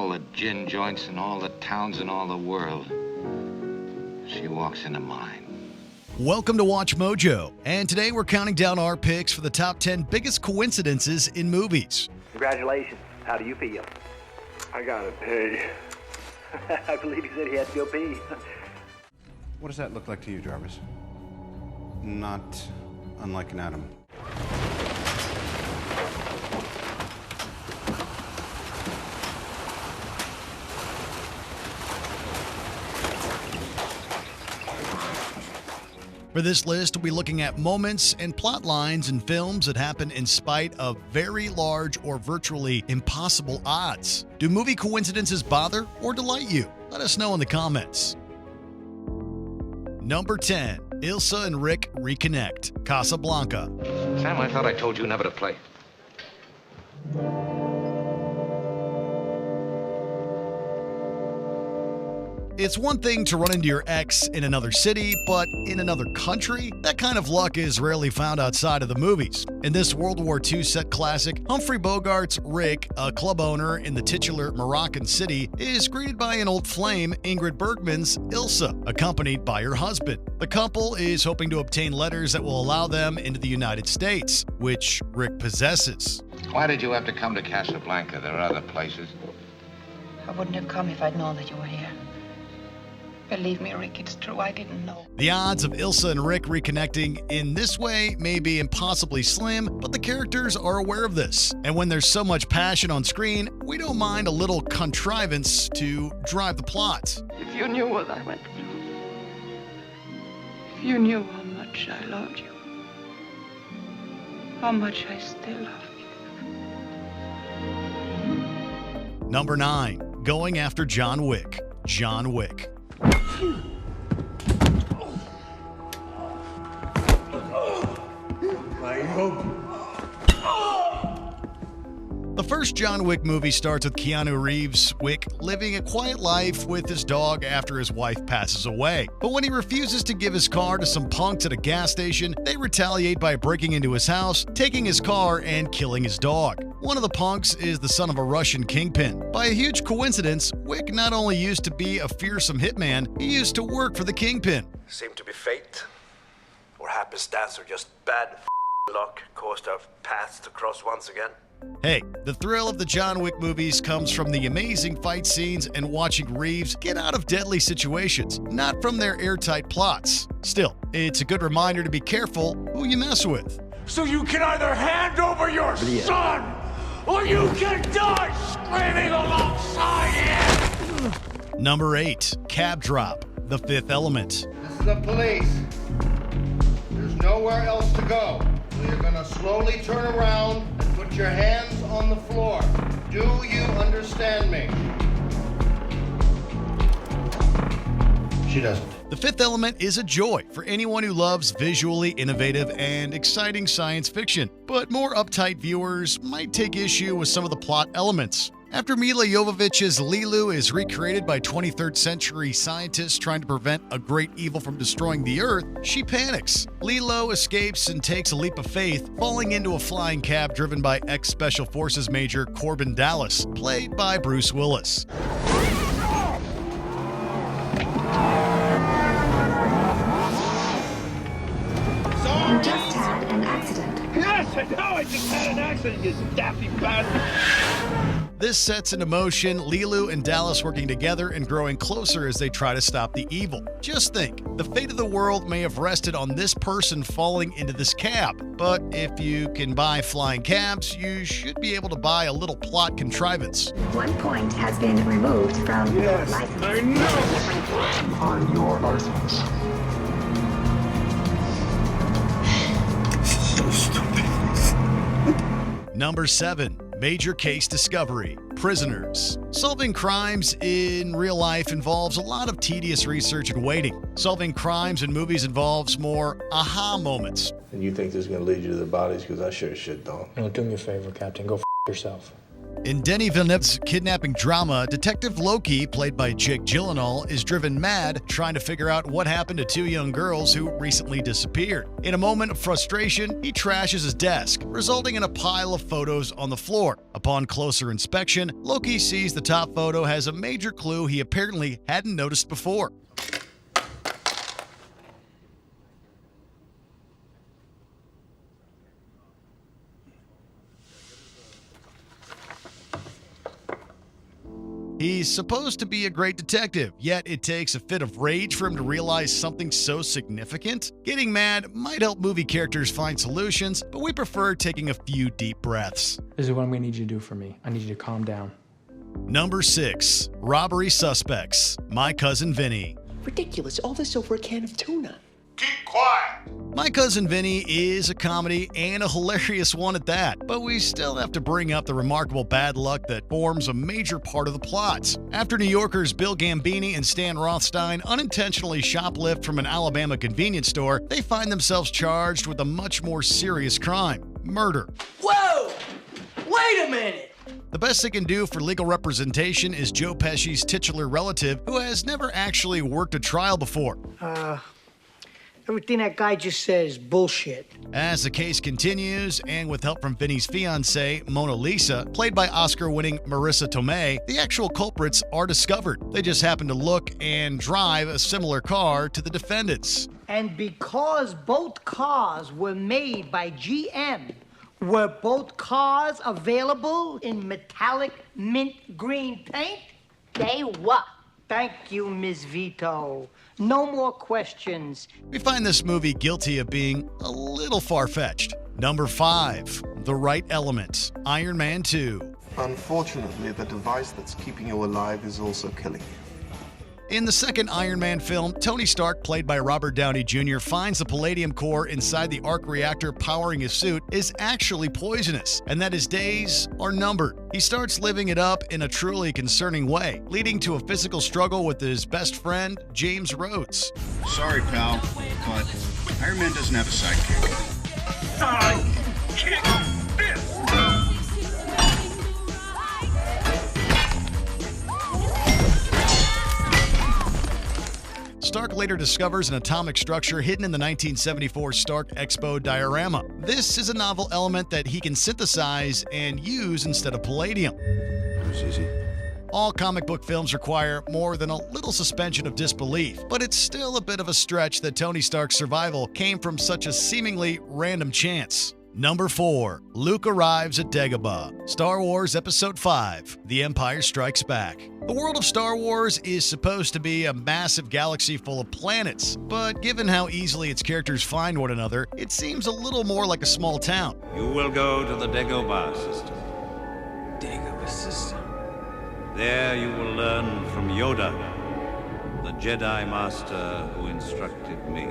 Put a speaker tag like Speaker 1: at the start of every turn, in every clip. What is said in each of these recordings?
Speaker 1: all the gin joints in all the towns in all the world. She walks into mine.
Speaker 2: Welcome to Watch Mojo, and today we're counting down our picks for the top 10 biggest coincidences in movies.
Speaker 3: Congratulations. How do you feel?
Speaker 4: I gotta pee.
Speaker 3: I believe he said he had to go pee.
Speaker 5: What does that look like to you, Jarvis? Not unlike an atom.
Speaker 2: For this list, we'll be looking at moments and plot lines in films that happen in spite of very large or virtually impossible odds. Do movie coincidences bother or delight you? Let us know in the comments. Number 10. Ilsa and Rick reconnect. Casablanca.
Speaker 1: Sam, I thought I told you never to play.
Speaker 2: It's one thing to run into your ex in another city, but in another country? That kind of luck is rarely found outside of the movies. In this World War II set classic, Humphrey Bogart's Rick, a club owner in the titular Moroccan city, is greeted by an old flame, Ingrid Bergman's Ilsa, accompanied by her husband. The couple is hoping to obtain letters that will allow them into the United States, which Rick possesses.
Speaker 1: Why did you have to come to Casablanca? There are other places.
Speaker 6: I wouldn't have come if I'd known that you were here. Believe me, Rick, it's true. I didn't know.
Speaker 2: The odds of Ilsa and Rick reconnecting in this way may be impossibly slim, but the characters are aware of this. And when there's so much passion on screen, we don't mind a little contrivance to drive the plot.
Speaker 6: If you knew what I went through, if you knew how much I loved you, how much I still love you.
Speaker 2: Number 9. Going after John Wick. John Wick. The first John Wick movie starts with Keanu Reeves' Wick living a quiet life with his dog after his wife passes away. But when he refuses to give his car to some punks at a gas station, they retaliate by breaking into his house, taking his car, and killing his dog. One of the punks is the son of a Russian kingpin. By a huge coincidence, Wick not only used to be a fearsome hitman, he used to work for the kingpin.
Speaker 7: Seemed to be fate, or happenstance, or just bad luck caused our paths to cross once again.
Speaker 2: Hey, the thrill of the John Wick movies comes from the amazing fight scenes and watching Reeves get out of deadly situations, not from their airtight plots. Still, it's a good reminder to be careful who you mess with.
Speaker 4: So you can either hand over your son, or you can die screaming alongside him!
Speaker 2: Number 8. Cab Drop. The Fifth Element.
Speaker 8: This is the police. There's nowhere else to go. So you're gonna slowly turn around and put your hands on the floor. Do you understand me? She doesn't.
Speaker 2: The Fifth Element is a joy for anyone who loves visually innovative and exciting science fiction, but more uptight viewers might take issue with some of the plot elements. After Mila Jovovich's Lilu is recreated by 23rd century scientists trying to prevent a great evil from destroying the Earth, she panics. Lilo escapes and takes a leap of faith, falling into a flying cab driven by ex-Special Forces Major Corbin Dallas, played by Bruce Willis.
Speaker 9: You just had an accident.
Speaker 4: Yes, I know, I just had an accident, you daffy bastard!
Speaker 2: This sets into motion Lilu and Dallas working together and growing closer as they try to stop the evil. Just think, the fate of the world may have rested on this person falling into this cab. But if you can buy flying cabs, you should be able to buy a little plot contrivance.
Speaker 9: 1 point has been removed from your license.
Speaker 4: I know!
Speaker 10: On your license. So stupid.
Speaker 2: Number 7. Major Case Discovery. Prisoners. Solving crimes in real life involves a lot of tedious research and waiting. Solving crimes in movies involves more aha moments.
Speaker 11: And you think this is going to lead you to the bodies? Because I sure as shit don't.
Speaker 12: No, do me a favor, Captain. Go f*** yourself.
Speaker 2: In Denis Villeneuve's kidnapping drama, Detective Loki, played by Jake Gyllenhaal, is driven mad trying to figure out what happened to two young girls who recently disappeared. In a moment of frustration, he trashes his desk, resulting in a pile of photos on the floor. Upon closer inspection, Loki sees the top photo has a major clue he apparently hadn't noticed before. He's supposed to be a great detective, yet it takes a fit of rage for him to realize something so significant. Getting mad might help movie characters find solutions, but we prefer taking a few deep breaths.
Speaker 11: This is what I'm going to need you to do for me. I need you to calm down.
Speaker 2: Number 6. Robbery Suspects. My Cousin Vinny.
Speaker 12: Ridiculous. All this over a can of tuna.
Speaker 8: Keep quiet!
Speaker 2: My Cousin Vinny is a comedy and a hilarious one at that, but we still have to bring up the remarkable bad luck that forms a major part of the plots. After New Yorkers Bill Gambini and Stan Rothstein unintentionally shoplift from an Alabama convenience store, they find themselves charged with a much more serious crime: murder.
Speaker 12: Whoa! Wait a minute!
Speaker 2: The best they can do for legal representation is Joe Pesci's titular relative, who has never actually worked a trial before.
Speaker 13: Everything that guy just says, bullshit.
Speaker 2: As the case continues, and with help from Vinny's fiancée, Mona Lisa, played by Oscar-winning Marissa Tomei, the actual culprits are discovered. They just happen to look and drive a similar car to the defendants.
Speaker 13: And because both cars were made by GM, were both cars available in metallic mint green paint?
Speaker 14: They were.
Speaker 13: Thank you, Ms. Vito. No more questions.
Speaker 2: We find this movie guilty of being a little far-fetched. Number 5. The Right Element. Iron Man 2.
Speaker 10: Unfortunately, the device that's keeping you alive is also killing you.
Speaker 2: In the second Iron Man film, Tony Stark, played by Robert Downey Jr., finds the palladium core inside the arc reactor powering his suit is actually poisonous, and that his days are numbered. He starts living it up in a truly concerning way, leading to a physical struggle with his best friend, James Rhodes.
Speaker 5: Sorry, pal, but Iron Man doesn't have a sidekick.
Speaker 4: Sidekick!
Speaker 2: Stark later discovers an atomic structure hidden in the 1974 Stark Expo diorama. This is a novel element that he can synthesize and use instead of palladium.
Speaker 5: That was easy.
Speaker 2: All comic book films require more than a little suspension of disbelief, but it's still a bit of a stretch that Tony Stark's survival came from such a seemingly random chance. Number 4. Luke arrives at Dagobah. Star Wars Episode 5. The Empire Strikes Back. The world of Star Wars is supposed to be a massive galaxy full of planets, but given how easily its characters find one another, it seems a little more like a small town.
Speaker 15: You will go to the Dagobah system.
Speaker 12: Dagobah system.
Speaker 15: There you will learn from Yoda, the Jedi Master who instructed me.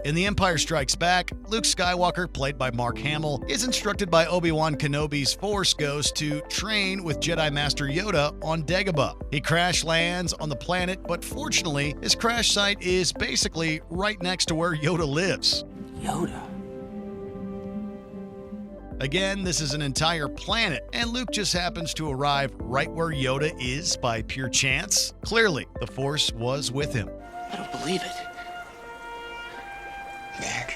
Speaker 2: In The Empire Strikes Back, Luke Skywalker, played by Mark Hamill, is instructed by Obi-Wan Kenobi's Force Ghost to train with Jedi Master Yoda on Dagobah. He crash lands on the planet, but fortunately, his crash site is basically right next to where Yoda lives.
Speaker 12: Yoda?
Speaker 2: Again, this is an entire planet, and Luke just happens to arrive right where Yoda is by pure chance. Clearly, the Force was with him.
Speaker 12: I don't believe it.
Speaker 10: That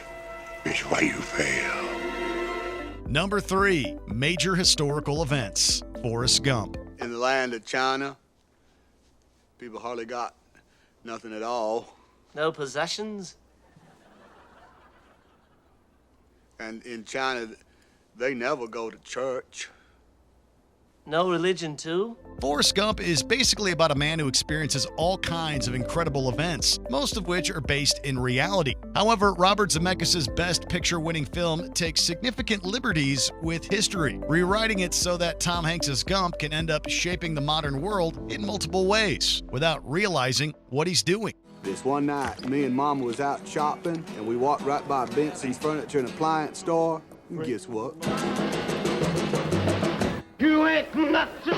Speaker 10: is why you fail.
Speaker 2: Number 3. Major historical events. Forrest Gump.
Speaker 16: In the land of China, people hardly got nothing at all.
Speaker 12: No possessions?
Speaker 16: And in China, they never go to church.
Speaker 12: No religion, too?
Speaker 2: Forrest Gump is basically about a man who experiences all kinds of incredible events, most of which are based in reality. However, Robert Zemeckis' Best Picture-winning film takes significant liberties with history, rewriting it so that Tom Hanks' Gump can end up shaping the modern world in multiple ways, without realizing what he's doing.
Speaker 16: This one night, me and Mama was out shopping, and we walked right by Benson's Furniture and Appliance store. And guess what?
Speaker 13: You ain't nothing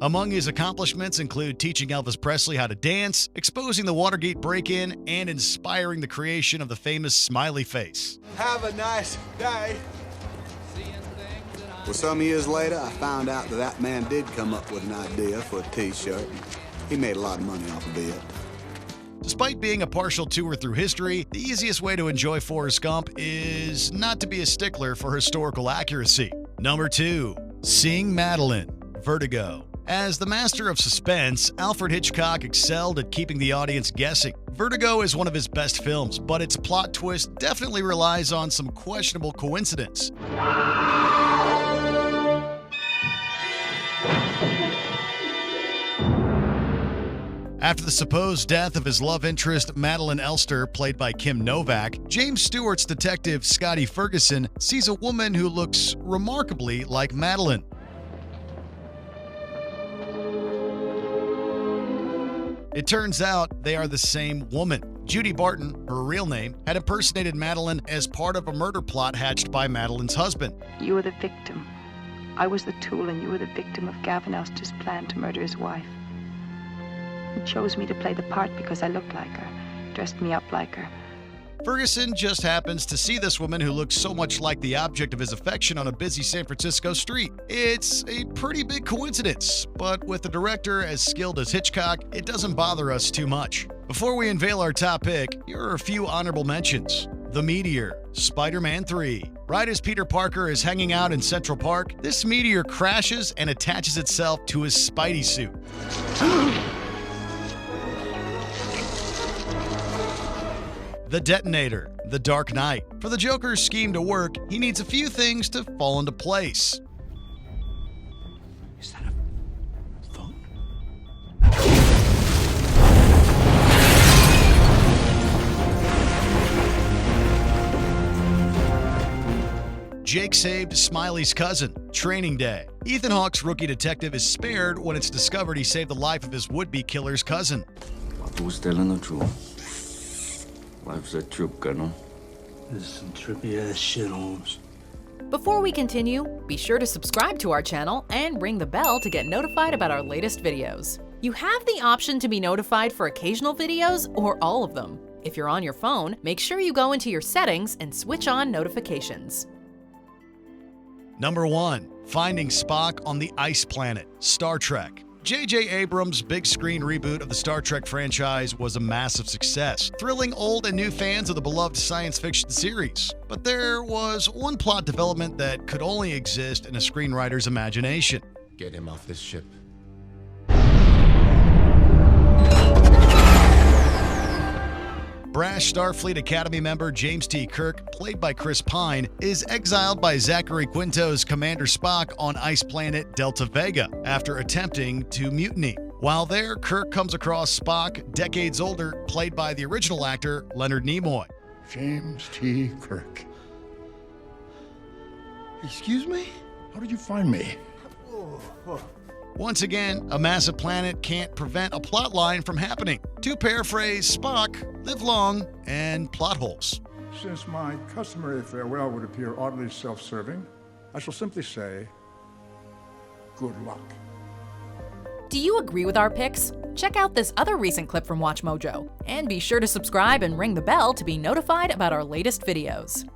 Speaker 2: Among his accomplishments include teaching Elvis Presley how to dance, exposing the Watergate break-in, and inspiring the creation of the famous smiley face.
Speaker 16: Have a nice day. Well, some years later, I found out that man did come up with an idea for a T-shirt. He made a lot of money off of it.
Speaker 2: Despite being a partial tour through history, the easiest way to enjoy Forrest Gump is not to be a stickler for historical accuracy. Number 2. Seeing Madeline, Vertigo. As the master of suspense, Alfred Hitchcock excelled at keeping the audience guessing. Vertigo is one of his best films, but its plot twist definitely relies on some questionable coincidence. After the supposed death of his love interest, Madeline Elster, played by Kim Novak, James Stewart's detective, Scotty Ferguson, sees a woman who looks remarkably like Madeline. It turns out they are the same woman. Judy Barton, her real name, had impersonated Madeline as part of a murder plot hatched by Madeline's husband.
Speaker 6: You were the victim. I was the tool, and you were the victim of Gavin Elster's plan to murder his wife. He chose me to play the part because I looked like her, dressed me up like her.
Speaker 2: Ferguson just happens to see this woman who looks so much like the object of his affection on a busy San Francisco street. It's a pretty big coincidence, but with the director as skilled as Hitchcock, it doesn't bother us too much. Before we unveil our top pick, here are a few honorable mentions. The Meteor, Spider-Man 3. Right as Peter Parker is hanging out in Central Park, this meteor crashes and attaches itself to his Spidey suit. The Detonator, The Dark Knight. For the Joker's scheme to work, he needs a few things to fall into place.
Speaker 4: Is that a phone?
Speaker 2: Jake saved Smiley's cousin, Training Day. Ethan Hawke's rookie detective is spared when it's discovered he saved the life of his would-be killer's cousin.
Speaker 14: Who's telling the truth? Life's a trip, no?
Speaker 4: This is some trippy-ass shit, Holmes.
Speaker 17: Before we continue, be sure to subscribe to our channel and ring the bell to get notified about our latest videos. You have the option to be notified for occasional videos or all of them. If you're on your phone, make sure you go into your settings and switch on notifications.
Speaker 2: Number 1. Finding Spock on the Ice Planet, Star Trek. J.J. Abrams' big screen reboot of the Star Trek franchise was a massive success, thrilling old and new fans of the beloved science fiction series. But there was one plot development that could only exist in a screenwriter's imagination.
Speaker 18: Get him off this ship.
Speaker 2: Brash Starfleet Academy member James T. Kirk, played by Chris Pine, is exiled by Zachary Quinto's Commander Spock on ice planet Delta Vega after attempting to mutiny. While there, Kirk comes across Spock, decades older, played by the original actor Leonard Nimoy.
Speaker 18: James T. Kirk. Excuse me? How did you find me?
Speaker 2: Once again, a massive planet can't prevent a plot line from happening. To paraphrase Spock, live long and plot holes.
Speaker 18: Since my customary farewell would appear oddly self-serving, I shall simply say, good luck.
Speaker 17: Do you agree with our picks? Check out this other recent clip from WatchMojo, and be sure to subscribe and ring the bell to be notified about our latest videos.